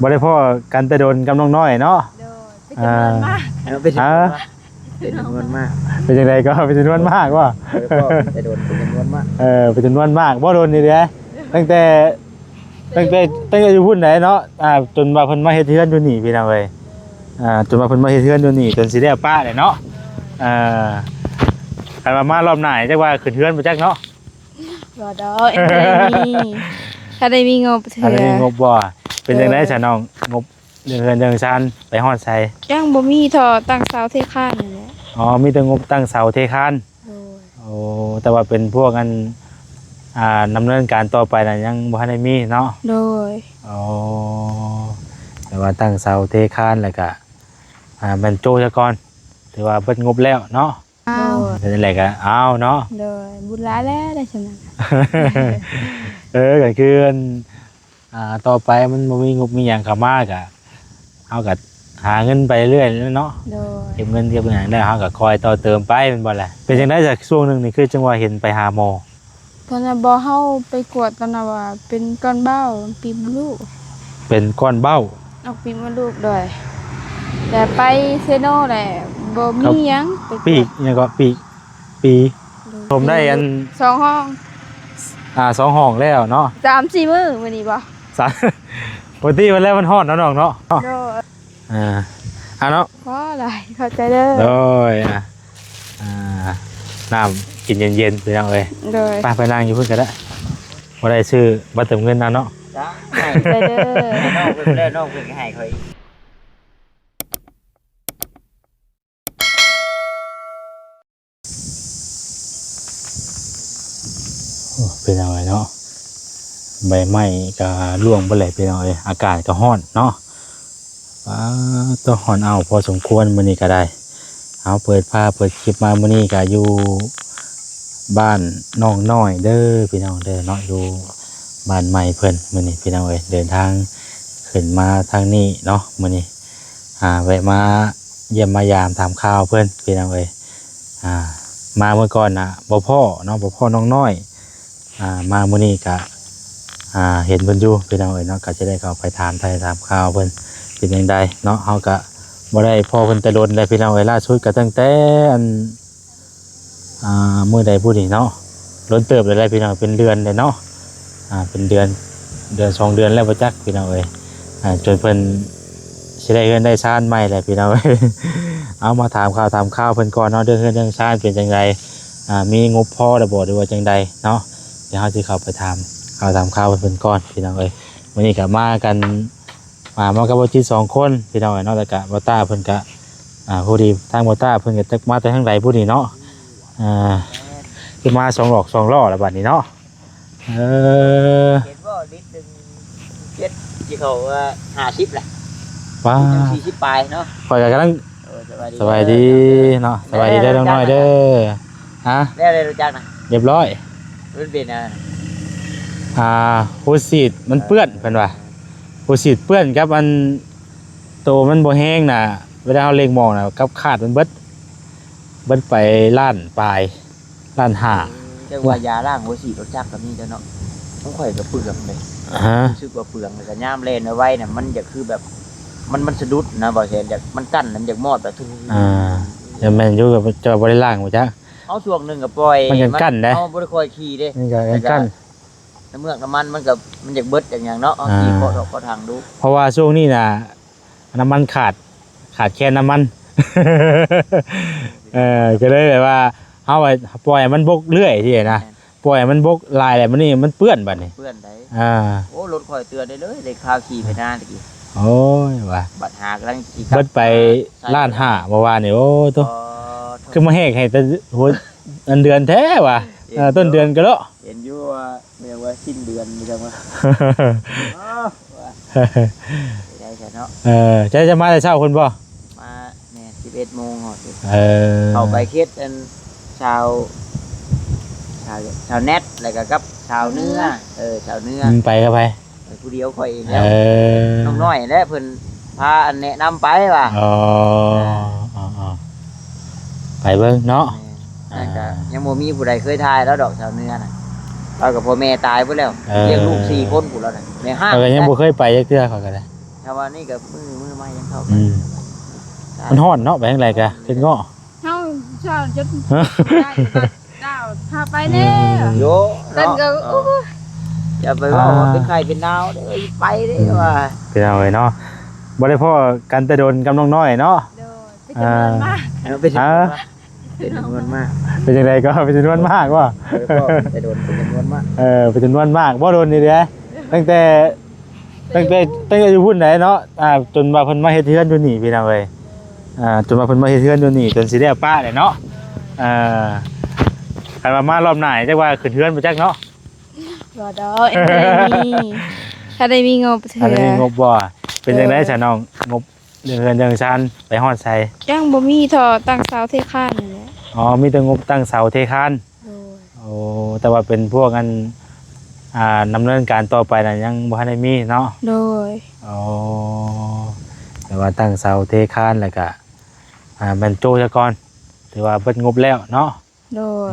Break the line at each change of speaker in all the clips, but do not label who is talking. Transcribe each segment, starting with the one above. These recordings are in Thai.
บ่ได้พ่อกันแต่โดนกับน้องน้อยเนาะ
โดยเป็นจำนวนมาก
เป็นจำนวนมาก
เป็นจังไดก็เป็นจำนวนมากว่า
แล้วก็จะโดนเป็นจำนวนมาก
เป็นจำนวนมากบ่โดนนี่เด้ตั้งแต่อยู่พุ่นไหนเนาะจนว่าเพิ่นมาเฮ็ดเฮือนอยู่นี่พี่น้องเอ้ยจนว่าเพิ่นมาเฮ็ดเฮือนอยู่นี่จนสิได้ป้าได้เนาะคันว่ามารอบหน้าจักว่าขึ้นเฮือนบ่จักเนาะ
บ่ดอกถ้าได้มีงบเถื่
อันนี้
อ
งบบ่เป็นจังได๋ซะน้องงบเรื่องเฮือนเรื่องชานไปฮอดไส
ยังบ่มีทอตั้งเสาเทคานนี่แหละ
อ๋อมีแต่งบตั้งเสาเทคาน
โดย
โอ้แต่ว่าเป็นพวกอันดำเนินการต่อไปน่ะยังบ่ทันได้มีเนาะ
โดย
อ๋อแต่ว่าตั้งเสาเทคานแล้วก็มันโจซะก่อนถือว่าเบิดงบแล้วเนาะ
อ้าว
นั่นแหละก็เอาเนาะ
โดยบุญหลายแล้วได้ฉะนั้น
ก็คือต่อไปมันบ่มีงบมีหยังเข้ามาก็เฮาก็หาเงินไปเรื่อยๆเนาะ
โดย
เก็บเงินเก็บหยังได้เฮาก็คอยต่อเติมไปแม่นบ่ล่ะเป็นจังได๋จากช่วงหนึงนี่คือจังว่าเห็นไปหาหมอ
ตอนนั้นบ่เฮาไปกวดตอนนั้นว่าเป็นก้อนเบ้าปีมดลูก
เป็นก้อนเบ้า
ออกปีมดลูกด้วยแต่ไปเซโนแหละบ่มีหยังไปกวด
ปีกหยังก็ปี ผมได้อัน
สองห้อง
2ห้องแล้วเนาะ
3-4 มื้อมื้อนี้บ่
สาม ปกติวันแรกมันฮอดเนาะน้องเนาะ
โดย
เนาะ
เพราะอะไรเข้าใจเด้อ
โดยน้ำกินเย็นๆไปยังเลย
โดย
ไปนั่งอยู่เพิ่นก็ได้บ่ได้ซื้อบัตรเติมเงินนะเนาะ
จ้าให้
ไปเด้อ
น้องเพิ่นได้น้องเพิ่นให้เขาอีก
เป็นยังไงเนาะใบไม้ก็ร่วงไปเลยเป็นยังไงอากาศก็ร้อนเนาะตัวร้อนเอาพอสมควรมื้อนี้ก็ได้เอาเปิดคลิปมามื้อนี้ก็อยู่บ้านน้องน้อยเด้อพี่น้องเด้อเนาะอยู่บ้านใหม่เพิ่นมื้อนี้พี่น้องเอ้ยเดินทางขึ้นมาทางนี้เนาะมื้อนี้แวะมาเยี่ยมมายามถามข่าวเพิ่นพี่น้องเอ้ยมาเมื่อก่อนน่ะบ่พ่อเนาะบ่พ่อน้องน้อยมามื้อนี้ก็เห็นเพิ่นอยู่พี่น้องเอ้ยเนาะก็จะได้เข้าไปถามไทยถามข่าวเพิ่นเป็นจังไดเนาะเฮาก็บ่ได้พ่อเพิ่นแต่โดนเลยพี่น้องเอ้ยล่าสุดก็ตั้งแต่อันมื้อใดพูดนี่เนาะล้นเติบเลยพี่น้องเป็นเดือนเลยเนาะเป็นเดือน2 เดือนแล้วบ่จักพี่น้องเอ้ยจนเพิ่นสิได้เฮือนได้ชานใหม่แล้วพี่น้องเอ้ย เอามาถามข่าวเพิ่นก่อนเนาะเรื่องเฮือนเรื่องชานเป็นจังไดมีงบพอหรือบ่หรือว่าจังใดเนาะเดี๋ยวเฮาสิเข้าไปถามข่าวเพิ่นก่อนพี่น้องเอ้ยวันนี้ก็มากันมากับบ่จิต2 คนพี่น้องเอ้ยเนาะแล้วก็บ่ต้าเพิ่นก็ผู้ดีทางบ่ต้าเพิ่นก็จักมาแต่ทางใดผู้นี้เนาะคือมา2 หลอก 2 ล้อแล้วบัดนี้เนาะ
เห็นว่าลิตรหนึงเจ็ดที่เขาว่า50แหละ
ว้า
40ปลายเนาะ
ข่อยก็กำลัง
สบายดี
เนาะสบายดีเด้อน้องน้อยเด้อ
แล้วเลยรู้จักนะ
เรียบร้อย
มันเป็น
โพสิตมันเปื้อนเพิ่นว่าโพสิตเปื้อนครับมันโตมันบ่แห้งน่ะเวลาเฮาเล็งมองน่ะกับขาดมันเบิดไปล้านปลายล้านห้า
จังว่ายาล้างหัวฉีดรถจักรแบบนี้เจ้าเนาะต้องข่อยกับเปลืองเลย รู้สึกว่าเปลืองเลยก็ย่ามเลนเอาไว้น่ะมันจะคือแบบมันสะดุดนะบ่เห็นอยากมันกั้นมันอยากมอดแบบทุก
เดี๋ยวแม่นอยู่กับเจ้าบ่ได้ล้างบ่จ๊ะ
เอาช่วงหนึงก็ปล่อย
มันยังกั้นได้
เอาบ่ได้ค่อยขี่เด้
นี่ก็ยังกั้น
น้ำเมือกน้ำมันมันก็มันอยากเบิดอย่างเนาะเอาขี่เคาะดอกเคาะทางดู
เพราะว่าช่วงนี้น่ะน้ำมันขาดแค่น้ำมัน ก็เลยแบบว่าเอาไว้ปล่อยมันบกเรื่อยที่นะปล่อยมันบกลายอะไรมันนี่มันเปื้อนบัดนี้
เพื่อนได้
โ
โอ้รถข่อยเตือนได้เลยได้ข้าวขี่ไปหน้าตะกี้
อ้ยว่ะ
บัดหากำลังขี่
เบิดไปล้านห้าเมื่อวานนี่โอ้ตัวคือมาแหกให้แต่หัวอันเดือนแท้ว่ะต้นเดือนก็แล้ว
เห็นอยู่ว่าเรียกว่าสิ้นเดือนมีจังว่าได้ใช่เนาะ
จะมาแต่เช้าคนบ่
มาเนี่ย11 โมงเหรอ เข้าไปเฮ็ดอันชาวแนทแล้วก็กับชาวเนื้อชาวเนื้อ
ไปก็ไป
ผู้เดียวค่อยเองแล้วน้องน้อยและเพิ่นพาอันแนะนำไปว่า
ไปเบิ่งเนาะ
นั่นก็ยังบ่มีผู้ใดเคยทายแล้วดอกชาวเนื้อน่ะเรากับพ่อแม่ตายไปแล้วเลี้ยงลูก4 คนพุ่นแล้วน่ะแม่ห้าง
ก็ยังบ่เคยไปจักเทื่อเขาก็ได้
ช ถ้าว่านี่ก็มือไม้ยังเข้า
อืมมันฮ้อนเนาะไปทางไรกะเฮ็ดเงาะ
เฮาชอบจนได้บัดดาวพาไปแน่
โย
เต้นก็โอ้ย
อย่าไปว่าเป็นไข่เป็นดาวเด้อไปเด้อว่า
เป็นเอาไว้เนาะบ่ได้พ่อกันแต่โดนกับน้องน้อยเนาะ
โดยไปจำนวนมาก
เป็นจำนวนมากเป็นจำนวนมาก
เป็นจังไดก็เป็นจำนวนมากว่า
แต่โดนเป็นจำนวนมาก
เป็นจำนวนมากบ่โดนนี่เด้ตั้งแต่อยู่พุ่นไหนเนาะจนว่าเพิ่นมาเฮ็ดเฮือนอยู่นี่พี่น้องเอ้ยจนว่าเพิ่นมาเฮ็ดเฮือนอยู่นี่จนสิได้ป้าเลยเนาะคันว่ามารอบหน้าจักว่าขึ้นเฮือนบ่จักเนาะ
บ่ดอกเอ็นถ้าได้มีงบเถื่
อันนี้ง
อบ
บ่เป็นจังได๋ซะน้องงบเรื่องเฮือนเรื่องชานไปฮอดไส
ยังบ่มีทอตั้งเสาเทคานนี่แหละ
อ๋อมีแต่งบตั้งเสาเทคาน
โดย
โอ้แต่ว่าเป็นพวกอันดำเนินการต่อไปน่ะยังบ่ทันได้มีเนาะ
โดย
อ๋อแต่ว่าตั้งเสาเทคานแล้วก็แม่นโจซะก่อนถือว่าเบิดงบแล้วเนาะ
โดย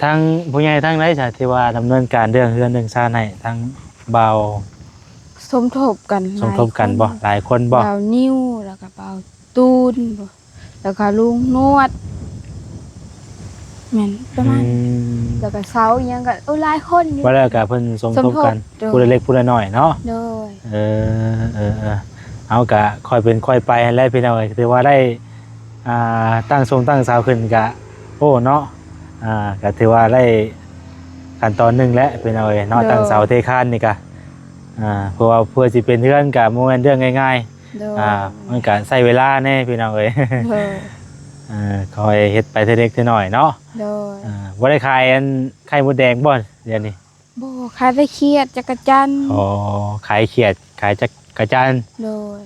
ทางผู้ใหญ่ทางไหนจ้ะที่ว่าดำเนินการเรื่องเฮือนเรื่องชาติให้ทางเบา
สมทบกัน
สมทบกันบ่หลายคนบ่
เบานิ้วแล้วก็เบาตูนบ่แล้วก็ลุงนวดแม่นประมาณแล้วก็เสาอีหยังก็หลายคนอยู่
ว่าแล้วก็เพิ่นสมทบกัน
สมทบ
ผู้ละเล็กผู้ละน้อยเนาะ
โดย
เอากะค่อยเป็นค่อยไปให้แล้วพี่น้องเอ้ยถือว่าได้ตั้งเสาขึ้นกะโอ้เนาะก็ถือว่าได้ขั้นตอนหนึงแล้วพี่น้องเอ้ยเนาะตั้งเสาเทคานนี่กะเพราะว่าเพื่อสิเป็นเฮือนกะบ่แม่นเรื่องง่าย
โดย
ๆมันก็ใช้เวลาแน่พี่น้องเอ้ย
โดย
คอยเฮ็ดไปเท่าเล็กเท่าน้อยเนาะ
โดย
บ่ได้ขายอันไข่มดแดงบ่เดี๋ยวนี้
บ่ขายได้เครียดจักรจันทร์
อ๋อขายเขียดขายจักรจันทร์
โดย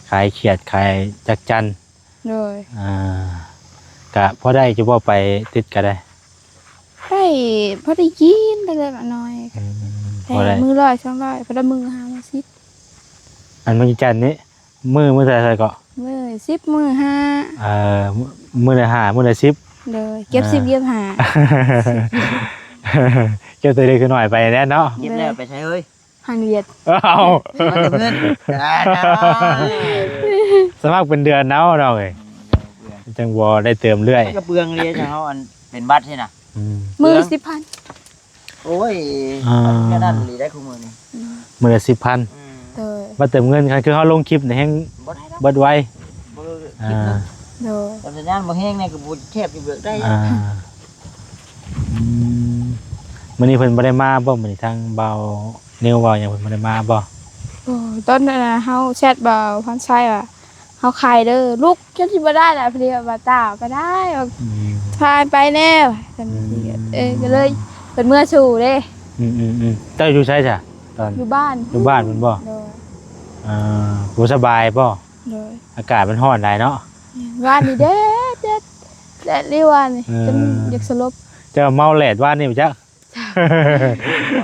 ขายเขียดขายจักรจันทร์
โดย
กะพอได้จะบ่ไปติดก็ได้
ได้พอได้ยินเล็กๆน้อยๆ
พอได้
มือร้อย200พอได้มือ5มือ10
อันมื้อจันทร์นี้มื้อเท่าไหร่ก็
มือ10มือ5
มื้อละ5มื้อละ10
เลยเก็บ10เก็บ5
เก็บตัวเล็กคือน้อยไปแน่เนาะ
เย็บแล้วไปใช้เฮ้ย
หันเวียด
เอ้า
มาเงิน
สมัครเป็นเดือนเนาะเราเอ้ยจังบ่ได้เติมเรื่อย
ก็เปลืองเลยจะเขาอันเป็นบัตรใช่น่ะ
มือ10,000
โอ้ยแค่นั้นเลยได้คู่มือนี่
มื้อละ10,000
โดย
มาเติมเงินคันคือเฮาลงคลิปนี่แฮง
บ่ได้ดอก
เบิดไว
บ่คิดนะ
โดย
ตอนสัญญาณบ่แห้งในก็บ่แคบอยู่เบิกได้
มื้อนี้เพิ่นบ่ได้มาบ่มื้อนี้ทางเบานิวเว้าหยังเพิ่นบ่ได้มาบ่
โอ้ตอนนั้นเฮาแชทบ่าวพันชัยว่าเฮาขายเด้อลูกจนสิบ่ได้ล่ะพอดีว่าตาก็ได้พาไปแน่กันก็เลยเป็นเมื่อสู่เด้
เจ้าอยู่ไสจ้ะตอน
อยู่บ้าน
อยู่บ้านเพิ่นบ่
โดย
บ่สบายบ่
โดย
อากาศมันร้อนหลายเนาะ
บ้านนี่เด็ดแดดรีวันนี่จนอยากสลบ
เจ้าเมาแหลดว่านี่บ่จ๊ะ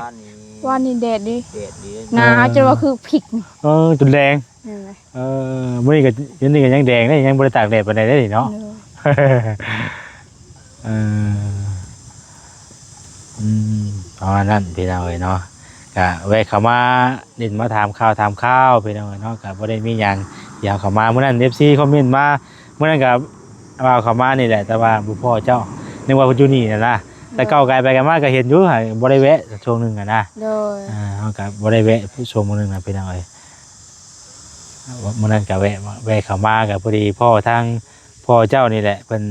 บ้านนี้
วันนี้แดดดิ
เด็ดดี
หนาวจนว่าคือผิกนี่
จุดแดง
นั่นแหละ
มื้อนี้ก็ยันนี่ก็ยังแดงได้ยังบ่ได้ตากแดดปานใดได้เนาะ
โดย
ประมาณนั้นพี่น้องเอ้ยเนาะก็แวะเข้ามาดินมาถามข่าวพี่น้องเอ้ยเนาะก็บ่ได้มีหยังอยากเข้ามามื้อนั้น FC คอมเมนต์มามื้อนั้นก็ว่าเข้ามานี่แหละแต่ว่าบ่พอเจ้านึกว่าเพิ่นอยู่นี่นะแต่เก้าไกลไปกันมาก็เห็นอยู่หั่นบ่ได้แวะช่วงหนึงอะนะ
โดย
เฮาก็บ่ได้แวะช่วงมื้อนึงนะพี่น้องเอ้ยมื้อนั้นก็แวะเข้ามาก็พอดีพ่อเจ้านี่แหละเพิ่น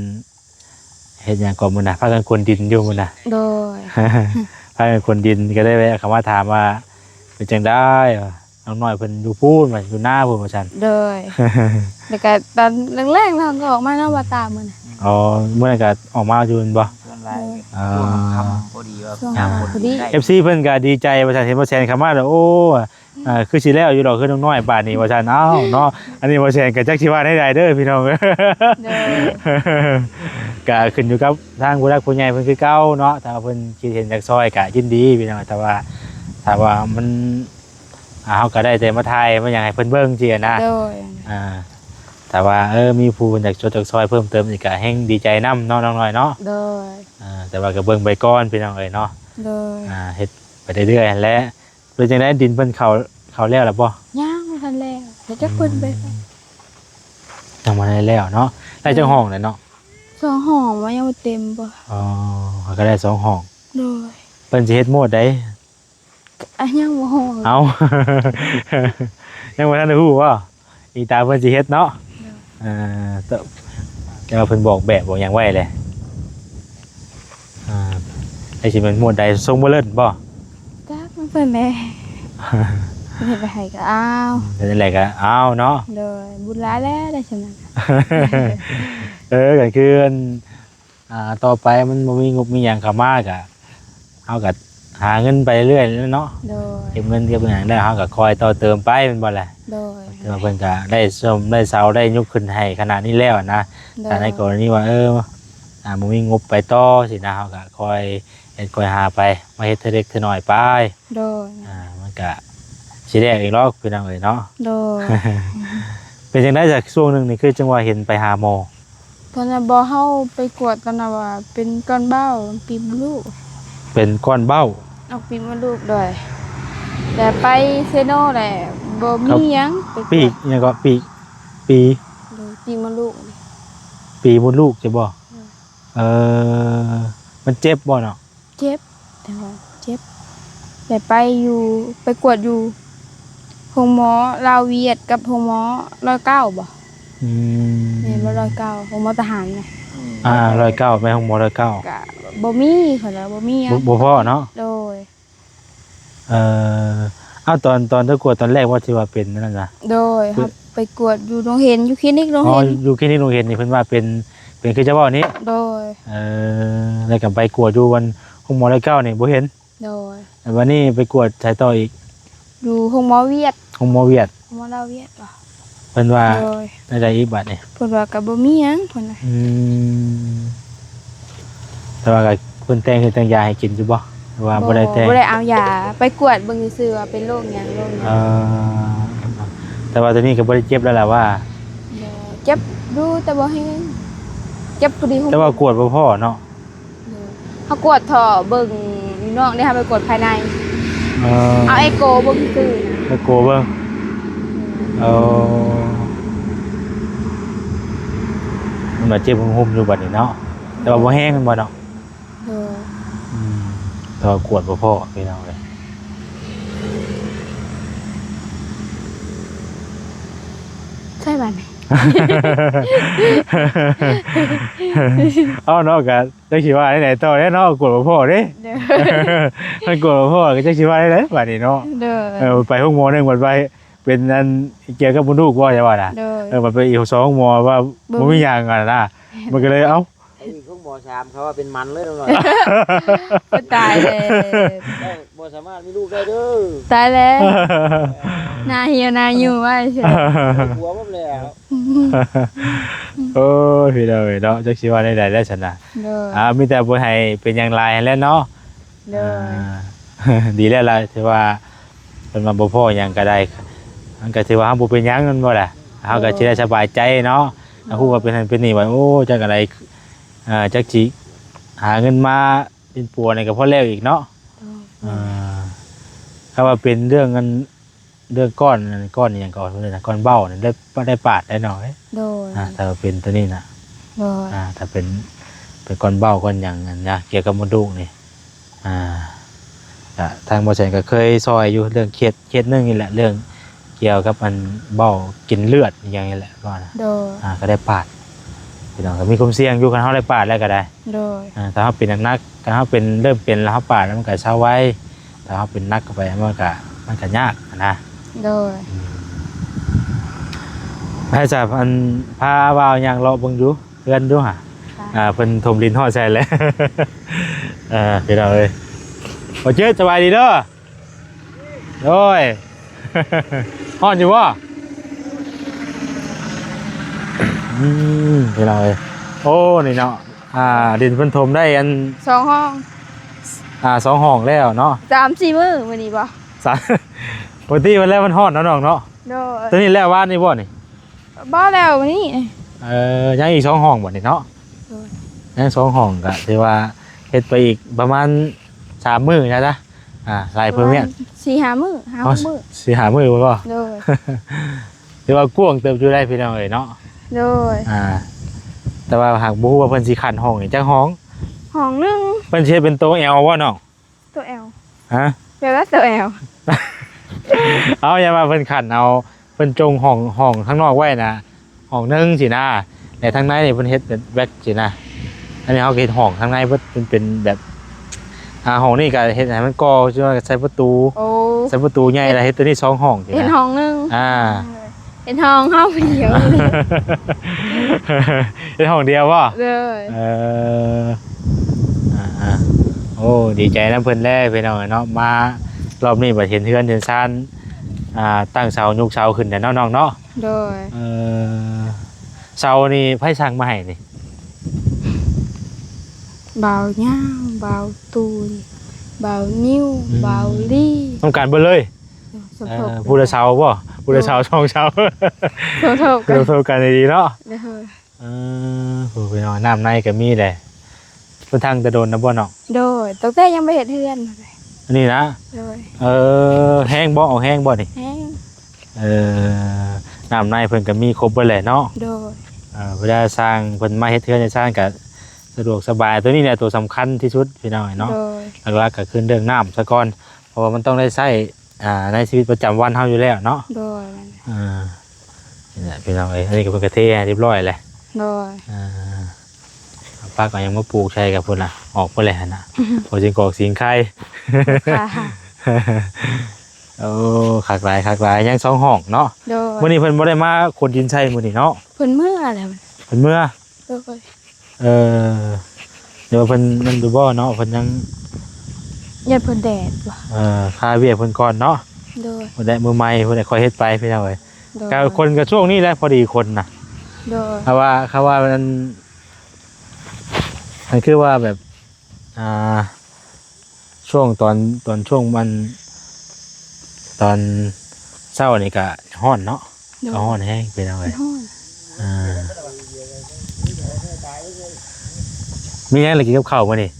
เฮ็ดหยังก็มื้อน่ะพากันกวนดินอยู่มื้อน่ะ
โดย
พากันกวนดินก็ได้แวะเข้ามาถามว่าเป็นจังได๋น้องน้อยเพิ่นอยู่พูนว่าอยู่หน้าพูนว่าซั่น
โดยแล้วก็ตอนแรกๆเราก็ออกมาหน้าว่าตามื้อน่ะ
อ๋อมื้อนั้นก็ออกมาอยู่แม่นบ่
ส่วนไรช่วงคำพอดีว่า
ช่วง
ยามคน
พอดี
ได้
FC เพิ่นก็ดีใจว่าซั่นเห็นบ่แซนเข้ามาแล้วโอ้คือสิแล้วอยู่ดอกคือน้องน้อยบาดนี้ว่าซั่นอ้าวเนาะอันนี้บ่แซนก็จักสิว่าได้เด้อพี่น้อง
โดย
ก็ขึ้นอยู่กับทางผู้รักผู้ใหญ่เพิ่นคือเก่าเนาะถ้าเพิ่นคิดเห็นจากซอยก็ยินดีพี่น้องแต่ว่าถ้าว่ามันเฮาก็ได้แต่มาถ่ายมันอยากให้เพิ่นเบิ่งจินะ
โดย
แต่ว่ามีผู้อยากช่วยจากซอยเพิ่มเติมอีกก็แฮงดีใจนํเนาะน้องน้อยเนาะ
โดย
แต่ว่าก็เบิ่งไปก่อนพี่น้องเอ้ยเนาะ
โดย
เฮ็ดไปเรื่อยๆแหละ เป็นจังได๋ดินเพิ่นเข้าแล้วล่ะบ่
ย่างบ่ทันแล้วเดี๋ยวจะเพิ่นไป
ยังบ่ได้แล้วเนาะได้จังห้องเลยเนาะ
สองห้องว่ายังบ่เต็มบ่
อ๋อก็ได้2ห้อง
โดย
เพิ่นสิเฮ็ดโหมดใด
อันยังบ่ห้อง
เอา ยังบ่ทันได้ฮู้ว่าอีตาเพิ่นสิเฮ็ดเนาะแต่ว่าเพิ่นบอกแบบบอกหยังไว้เลยไอ้สิเป็นโหมดใดทรงบ่เลิศบ่
จักมันเพิ่นแม่เฮ็ดไปให้ก็อ้าว
เป็นจังไดก็เอาเนาะ
โดยบุญหลายแล้วได้ฉะนั้น
ก็คือต่อไปมันบ่มีงบมีหยังเข้ามาก็เฮาก็หาเงินไปเรื่อยๆเนาะ
โดย
เก็บเงินเก็บหยังได้เฮาก็คอยต่อเติมไปแม่นบ่ล่ะ
โดย
แต่ว่าเพิ่นก็ได้ชมได้เซาได้ยกขึ้นให้ขนาดนี้แล้วนะ
โด
แต่
ย
ในกรณีว่าบ่มีงบไปต่อสินะเฮาก็คอยเฮ็ดคอยหาไปมาเฮ็ดเทื่อเล็กเทื่อน้อยไป
โดย
มันก็สิได้อีกรอบพี่น้องเอ้ยเนาะ
โดย
เป็นจังได๋จากช่วงหนึงนี่คือจังว่าเห็นไปหาหมอ
ตอนนั้นบ่เฮาไปกวดตอนนั้นว่าเป็นก้อนเบ้าปีมดลูก
เป็นก้อนเบ้า
ออกปีมดลูกด้วยแต่ไปเซโนแหละบ่มีหยังไปกวด
ปีกอิหยังก็ปี
โดยปีมดลูก
ปีมดลูกจะบ่เออมันเจ็บบ่เนาะ
เจ็บแต่ว่าเจ็บแต่ไปกวดอยู่โรงหมอลาวเวียดกับโรงหมอ109บ่
อืม
แม่นบ่109โรงหมอทหารน่ะ
109แม่ห้องหมอ109
ก็บ่มีเพิ่นว่าบ่มีหยัง
บ่พอเนาะ
โดย
เอาตอนตะกวดตอนแรกว่าที่ว่าเป็นนั่นน่ะ
โดยครับไปกวดอยู่โรงเห็นอยู่คลินิกโรง
อ๋อ
เห็น
อยู่คลินิกโรงเรียนนี่เพิ่นว่าเป็นคือเจ้าบ่าวนี้
โดย
แล้วก็ไปกวดอยู่วันห้องหมอ109นี่บ่เห็น
โดย
แต่วันนี้ไปกวดสายต่ออีก
อยู่โรงหมอเวียด
ห้องหมอเวียด
โรงหมอลาวเวียดบ่
เพิ่นว่า
โดย
ได้อีกบัดนี่
เพิ่นว่าก็บ่มีหยังเพิ่นน่ะ
แต่ว่าก็เพิ่นแต่งคือแต่งยาให้กินอยู่บ่หรือว่าบ่ได้แต่ง
บ่ได้เอายาไปกวดเบิ่งซื่อๆว่าเป็นโรคหยังโรคหยัง
แต่ว่าตอนนี้ก็บ่ได้เจ็บแล้วล่ะว่า
เจ็บดูแต่บ่แห้งเจ็บพอดี
แต่ว่ากวดบ่พอเนาะ
เฮากวดท่อเบิ่งอยู่นอกนี่ค่ะไปกวดภายใน เอาเอโกเบิ่งซื่อ
ไปโกเบิ่งมันมาเจ็บหุ่มๆอยู่บัดนี้เนาะแต่ว่าบ่แห้งมันบ่เนาะ
เออ
แต่ว่ากวดบ่พอพี่น้องเลย
ใช่บัดนี้
เอาเนาะก็จักสิว่าได้ไหนต่อเด้เนาะกวดบ่พอเด้
เด้อ
มันกวดบ่พอก็จักสิว่าได้ไหนบัดนี้เนาะ
เด้อ
ไปห้องหมอนึงบัดไปเป็นอันเกี่ยวกับมนุษย์บ่ใช่ว่าน่ะ
เด้อ
มันไปอีก2ห้องหมอว่าบ่มีหยังอ่ะนะมันก็เลยเอ้า
ไอ้พวกหมอชามเขาว่าเป็นมันเลยหน่อย
ตายเลย
บ่สามารถมีลูกได้เด้อ
ตายแล้วนาเหี่ยวนาอยู่ว่าเฉย
หัวผมแล้ว
โอ้ยพี่น้องเอ้ยเนาะจักสิว่าได้ได้ซั่นน่ะ
เด้อ
มีแต่บ่ให้เป็นอย่างไรแล้วเนาะ
เด้อ
ดีแล้วล่ะที่ว่าเพิ่นมาบ่พอหยังก็ได้มันก็ถือว่าเฮาบ่เป็นหยังนั่นบ่ล่ะเฮาก็สิได้สบายใจเนาะถ้าฮู้ว่าเป็นนั่นเป็นนี่ว่าโอ้จักอะไรจักสิหาเงินมาเป็นปัวนี่ก็พอแล้วอีกเนาะถ้าว่าเป็นเรื่องเงินเรื่องก้อนนั่นก้อนนี่หยังก่อนเพิ่นน่ะก้อนเบ้านี่ได้ปาดได้หน่อย
โดย
ถ้าว่าเป็นตัวนี้น่ะ
โดย
ถ้าเป็นก้อนเบ้าก้อนหยังนั่นนะเกี่ยวกับมดลูกนี่ทางบริษัทก็เคยซอยอยู่เรื่องเคสนึงนี่แหละเรื่องเกี่ยวกับมันเบ้ากินเลือดอย่างนี้แหละว่านะ
โดย
ก็ได้ปาดพี่น้องก็มีความเสี่ยงอยู่กันเขาได้ปาดแล้วก็ได้
โดย
ถ้าเขาเป็นนักถ้าเขาเป็นเริ่มเป็นแล้วเขาปาดแล้วมันก็เช้าไว้ถ้าเขาเป็นนักเข้าไปมันก็ยากนะ
โดย
พระอาจารย์อันพาว่าวยังเราเบิ่งอยู่เพื่อนดูห่ะเพิ่นถมดินห่อดใส่แล้ว พี่น้องเอ้ยโอเจ๊สบายดีเด้อโอ้ย ห่อนอยู่วะพี่น้องเอ้ยโอ้นี่เนาะดินเพิ่นถมได้อัน
2 ห้อง
2 ห้องแล้วเนาะ
3-4 มื้อมื้อนี้บ่
ปกติวันแรกมันห่อนเนาะน้องเนาะ
โดย
ตอนนี้แล้วว่านนี่บ่นี่
บ่แล้วมื้อนี้
ยังอีก2 ห้องบ่นี่เนาะ ยัง2 ห้องก็ถือว่าเฮ็ดไปอีกประมาณ3 มื้อนะจ๊ะ ลายเพิ่มเนี่ย
4-5 มื้อ5 มื้อ
สิหามือบ่
โดย
ถือว่ากว้างเติบอยู่ได้พี่น้องเอ้ยเนาะ
โดย
แต่ว่าหากบ่ฮู้ว่าเพิ่นสิขันห้องนี่จักห้อง
ห้องหนึง
เพิ่นสิเฮ็ดเป็นโต๊ะแอลบ่น้อง
ตัว L
ฮะ
แปลว่าตัว L
เอาอย่ามาเพิ่นขันเอาเพิ่นจงห้องข้างนอกไว้นะห้องหนึงสินะแต่ทางในนี่เพิ่นเฮ็ดเป็นแบ็คสินะอันนี้เฮาก็เฮ็ดห้องข้างในเพิ่นเป็นแบบห้องนี้ก็เฮ็ดให้มันก่อใช่ว่าใช้ประตู
โอ้
ใช้ประตูใหญ่แล้วเฮ็ดตัวนี้2ห้องสิ
เห็น
นะ
ห้องหนึง เห็นห้องเฮาเดียว
เฮ็ดห้องเดียวบ่
เลย
โอ้ดีใจนะเพิ่นแลพี่น้องเนาะมารอบนี้บ่เห็นเฮือนเห็นซ่านตั้งเสายกเสาขึ้นแต่น้องๆเนาะ
โดย
เสานี่ไผสั่งมาให้นี่
เบาเงาเบาตูนเบานิ้วเบาลี่
ต้องการเบิดเลย
สมทบ
ผู้ละเสาบ่ผู้ละเสาช่องเสา
สมทบกัน
โทรกันดีๆเนาะ
เลย
ผู้พี่น้องน้ำในก็มีแหละเพิ่นทางจะโดนนะบ่เนาะ
โดยตั้งแต่ยังไม่เห็นเทือนเลย
อันนี้นะ
โดย
แห้งบ่เอาแห้งบ่นี่
แห้ง
น้ำในเพิ่นก็มีครบเบิดแหละเนาะ
โดย
เวลาสร้างเพิ่นมาเฮ็ดเทือนให้สร้างก็สะดวกสบายตัวนี้แหละตัวสำคัญที่สุดพี่น้องเนาะ
โดย
หลักๆก็คือเรื่องน้ำซะก่อนเพราะว่ามันต้องได้ใช้ในชีวิตประจำวันเฮาอยู่แล้วเนาะ
โดย
นี่แหละพี่น้องเอ้ยอันนี้ก็เพิ่นก็เทให้เรียบร้อยแล้ว
โดย
ป้าก็ยังมาปลูกใช้กับพุ่นน่ะออกไปแล้วนะพอจึงกอกสิงไข่
ค่ะ
โอ้คักหลายยังสองห้องเนาะ
โดย
มื้อนี้เพิ่นบ่ได้มาขนดินใช้มื้อนี้เนาะ
เพิ่นเมื่ออะไรมัน
เพิ่นเมื่อ
โดย
เดี๋ยวเพิ่นมันดูบ่เนาะเพิ่นยัง
ยันเพิ่นแดดว่ะ
ค่าเวียกเพิ่นก่อนเนาะ
โดย
เพิ่นได้มือใหม่เพิ่นได้ค่อยเฮ็ดไปพี่น้องเอ้ย
โดย
ก็คนก็ช่วงนี้แหละพอดีคนน่ะ
โดย
เขาว่ามันคือว่าแบบช่วงตอนช่วงมันตอนเช้านี่ก็ฮ้อนเนาะ
โดย
ก็ฮ้อนแห้งเป็นเอาไว้
เป็นห้อง
มีหยังอะไรกินกับข้าวมื้อนี้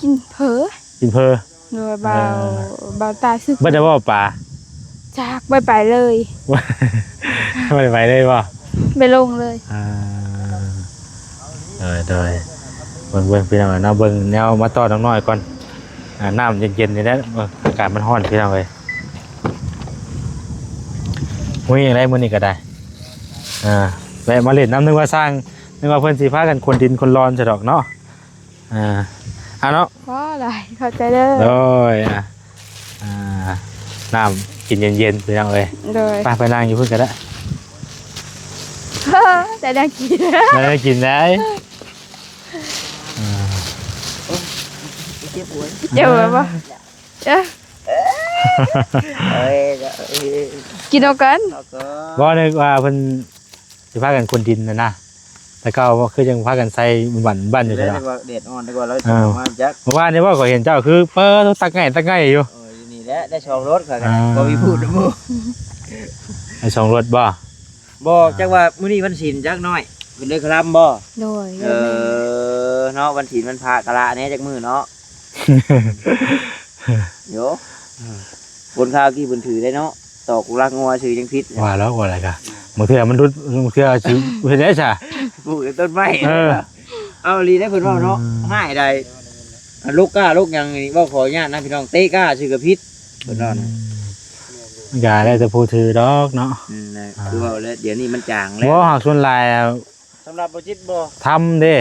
กินเผลอ
กินเพอ
โดยเบาตาซึก
บ่ได้ว่าปลา
จากไปเลย
บ่ได้ไปเลยบ่
ไปลงเลย
โดยเบิ่งพี่น้องเนาะเบิ่งแนวมาต้อนน้อยๆก่อนน้ำเย็นๆนี่แหละอากาศมันร้อนพี่น้องเอ้ยมื้อนี้อะไรมื้อนี้ก็ได้แวะมาเล่นน้ำนึกว่าสร้างนึกว่าเพิ่นสิพากันคนดินคนร้อนซะดอกเนาะเนาะ
เพราะอะไรเข้าใจเด้อ
โดยน้ำกินเย็นๆพี่น้องเอ้ย
โดย
ไปนั่งอยู่เพิ่นก็ได้
แต่ได้กิน
ได้กินได้
เจอปะเจ้า
เอ้ย
กินเอากัน
แล้วก็
บ่นึกว่าเพิ่นสิพากันคนดินนะแต่ก็ว่าคือยังพากันใส่บ้านอยู่
เรี
ใช่
ย
เนาะ
กว่าเด็ดอ่อนดีกว่าเราจะมาจัก
เมื่อวานนี้ว่าก็เห็นเจ้าคือเปิดตักไงอยู่
อยู่นี่แหละได้ชองรถค่ะบ่มีพูดนะบ่
ไอ้สองรถบ่
บ่จักว่ามื้อนี้วันศีลจักหน่อยเป็นเลยครับบ่
โดย
เนาะวันศีลมันพากะละแน่จักมื้อเนาะโยบนข้าวกี่บนถือได้เนาะตอกลักงัวชื่อจังพิษ
ว่าแล้วว่าอะไรกันบางเทื่อมันรุดบางเทื่อสิเฮ็ดได้จ้ะ
ปลูกต้นไม้
เออ
เอาลีได้เพิ่นว่าเนาะหายได้ลูกก้าลูกหยังนี่บ่ขออนุญาตนะพี่น้องเตะก้าชื่อกระพิษเพิ่นว่านะ
มันก็ได้แต่ผู้ถือดอกเนาะ
นะคือว่าแล้วเดี๋ยวนี้มันจางแล้ว
บ่หากส่วนหลาย
สำหรับบ่จิตบ่
ทำเด้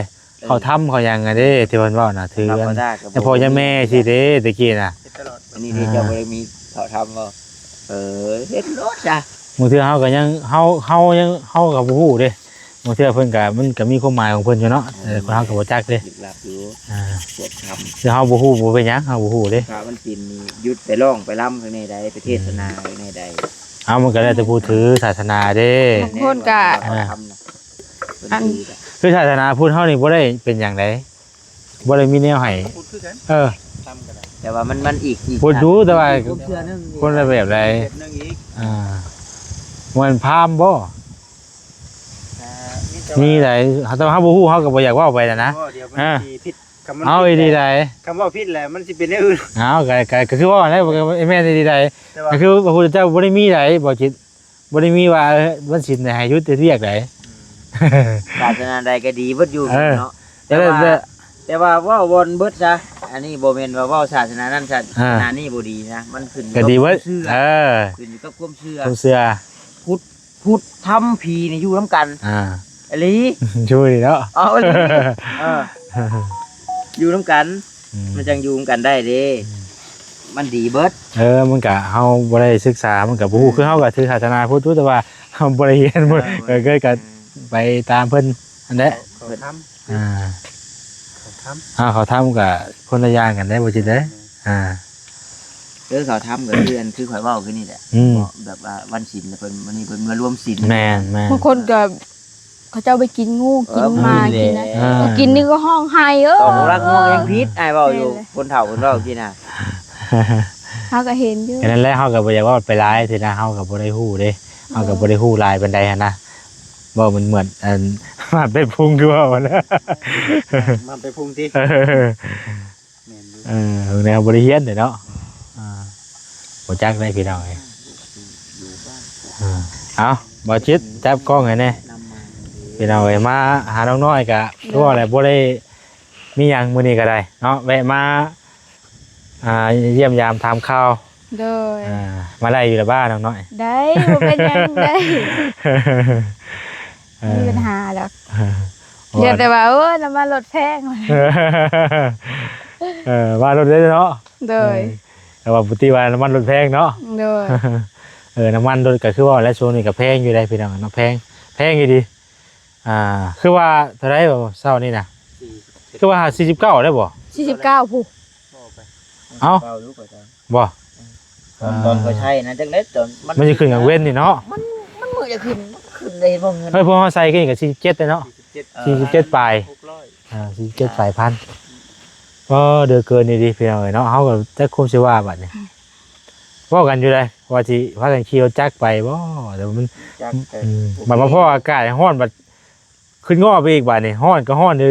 เขาทำเขาหยังไงเด้ที่เพิ่นเว้าน่ะถือ
ธร
กั
รม
น
ดาก็
แต่พ่อจะแม่สิเด้ตะกี้น่ะ
อันนี้ที่เจ้าบ่ได้มีเขาทำบ่เฮ็ดรถจ้ะ
บางเทื่อเฮาก็ยังเฮายังเฮาก็บ่ฮู้เด้บางเทื่อเพิ่นก็มันก็มีความหมายของเพิ่นอยู่เนาะแต่คนเฮาก็บ่จักเด้
ลึกลับอยู่
อ่า
ปวดทำ
คือเฮาบ่ฮู้บ่เป็นหยังเฮาบ่ฮู้เด้
พระมันปินนี่ยุดไปร้องไปล่ำข้างในใดไปเทศนาข้างในใด
เอามันก็ได้แต่ผู้ถือศาสนาเด้
บางคนก็
ทำนะอัน
คือศาสนาพุทธเฮานี่บ่ได้เป็นหยังไดบ่ได้มีแนวให้เออ
แต่ว่ามันอีก
พูดรู้แต่ว่า
ผมเชื่อนึง
คนละแบบใด
นึงอีก
มันพราหมณ์บ่มีหลายแต่ว่าเฮาบ่ฮู้เฮาก็บ่อยากเว้าไปนะ
เดี๋ยวมันสิผิดค
เอาดีใด
คำว่าผิดแหละมันสิเป็นอย่างอื่น
เอาก็คือว่าแล้วแม่ดีใด
แต่ว่า
ก็คือพระพุทธเจ้าบ่ได้มีใดบ่จิตบ่ได้มีว่าวันศีลให้หยุดเรียกใด
ศาสนาใดก็ดีเบิดอยู่
เออ
เนาะ
แต่
แต่ว่าเว้าวนเบิดซะอันนี้บ่แม่นว่าเว้าศาสนานั้นศาสนานี้บ่ดีนะมันขึ้นอยู่
ก็ดีเว้ย
กับความเชื่อ
เออ
ขึ้นอยู่กับความเชื่อ
ผมเสื้อ
พุทธธรรมผีนี่อยู่นํกัน อหลี
ช่วยเนาะ
เอาอหลีเอออยู่นํกัน มันจังอยู่นํกันได้เด้มันดีเบิด
มันก็เฮาบ่ได้ศึกษามันก็บ่ฮู้คือเฮาก็ถือศาสนาพุทธแต่ว่าเฮาบ่ได้เรียนก็เกิดก็ไปตามเพิ่นอันนั้น
เขาทำ
อ่า
เขาท
เขาทำกับคนละอย่างกันได้บ่จิตเด้
เขาทำก็คืออันคือข่อยเว้าคือนี่แหละ
อืม
แบบว่าวันศีลเพิ่นวันนี้เพิ่นมารวมศีล
แม่น
บางคนก็เขาเจ้าไปกินงูกินหมากินนะ
อ่า
ก็กินนี่ก็ห้องไห้
ต้องรักง่วงยังพิษอ้ายเว้าอยู่คนเฒ่าเพิ่นเว้ากินน่ะ
เขาก็เห็นอยู่
แค่นั้นแหละเฮาก็บ่อยากว่าไปร้ายทีนะเฮาก็บ่ได้ฮู้เด้เฮาก็บ่ได้ฮู้หลายปานใดหันนะบ่มันเหมือนอัน มาเป็นพุงคือว่านะ
ำมันไปพุ่งที่แม่นอยู่
แนวบ่ได้เรียนเด้เนาะบ่จักได้พี่น้องเอ้ยเอาบ่จิตจับกล้องให้แน่พี่น้องเอ้ยมาหาน้องน้อยก็รู้ว่าแหละบ่ได้มีหยังมื้อนี้ก็ได้เนาะแวะมาเยี่ยมยามถามข่าว
โดย
มาได้อยู่ละบ้านน้องน้อย
ได้บ่เป็นหยังได้มีปัญหาดอกเดี๋ยวแต่ว่าน้ำมันลดแพง
ว่ารถได้เนาะ
โดย
แต่ว่าปกติว่าน้ำมันรถแพงเนาะ
โดย
น้ำมันรถก็คือว่าและช่วงนี้ก็แพงอยู่ได้พี่น้องเนาะแพงอยู่ดีคือว่าเท่าไหร่บ่เช้านี่น่ะคือว่า49ได้บ่
49ผู้
เอ้า
เว้าอยู่ก็ได้
บ่
ตอนก็ใช่นะจังได๋ตอน
มันสิขึ้นกับเว้นนี่เนาะ
มันมื้อจะขึ้นได้บ่เงิน
เฮ้ยพวกเฮาใส่กันก็47ได้เนาะ47ปลาย 47ปลายพันก็เดือเกินนี่ดิพี่น้องเอ้ยเนาะเฮาก็จักคุมสิว่าบัดนี้เว้ากันอยู่เลยว่าสิพากันขี่รถจักรไปบ่แต่ว่ามัน
จัก
บัดมาพ่ออากาศร้อนบัดขึ้นง้อไปอีกบัดนี่ร้อนก็ร้อนเด้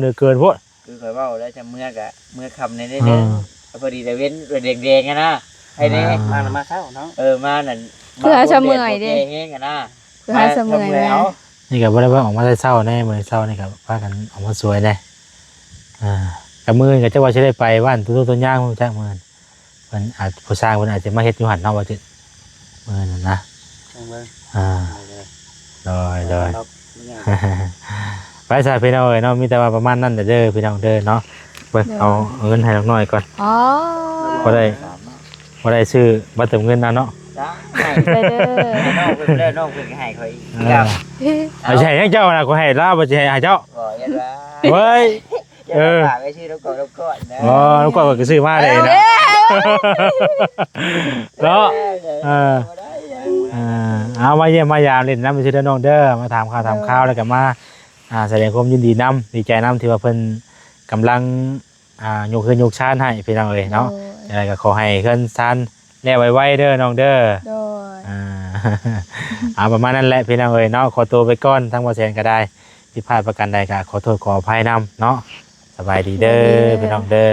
อเกินโพด
คือข่อยเว้าแล้วจะเมื่อก็เมื่อค่ำในเด้อพอดีแต่เว้นแดงๆอะนะให้แน่
มาเช้าเนาะ
มานั่น
เพื่อให้เสมอยเด้
แห้งอะนะ
เพื่อให้เสมอย
แล้
แล้ว ว
นี่ก็บ่ได้ว่าออกมาแต่เช้าแน่มื้อเช้านี่ก็พากันออกมาสวยแน่กับมื้อก็จะว่าสิได้ไปบ้านตัวต้นย่างจักมื้อเพิ่นอาจผู้สร้างเพิ่นอาจจะมาเฮ็ดอยู่หั่นเนาะว่าสิมื้อนั้นนะ
จังเบิ่ง
ได้ ไปซะพี่น้องเอ้ยเนาะมีแต่ว่าประมาณนั้นเด้อพี่น้องเด้อเนาะเบิ่งเอาเงินให้น้องน้อยก่อน
อ๋อ
บ่ได้ซื้อบัตรเติมเงินนะเนาะ
จ้าให้
ไปเด้อ
น้องเพิ่นเด้อน้องเพิ่นก็ให้ข่อยอีกครับ
ไม่ใช่ให้เจ้านะกูให้ลาบ่ใช่ให้เจ้า
บ่ยันว่า
เว้ย
ฝากไว้ชื่อแล้วก่อนนะ
อ๋อลูกกว่าก็ซื้อมาเลยนะเนาะเอามาเยี่ยมมายามเล่นน้ำไปซื้อน้องเด้อมาถามข่าวแล้วก็มาแสดงความยินดีน้ำดีใจน้ำที่ว่าเพิ่นกำลังยกขึ้นยกชานให้พี่น้องเอ้ยเนาะอะไรก็ขอให้ขึ้นชานแล้วไวๆเด้อน้องเด้อ
โดย
ประมาณนั้นแหละพี่น้องเอ้ยเนาะขอตัวไปก่อนทั้งบ่แซนก็ได้ที่พลาดประกันใดก็ขอโทษขออภัยนำเนาะสบายดีเด้อพี่น้องเด้อ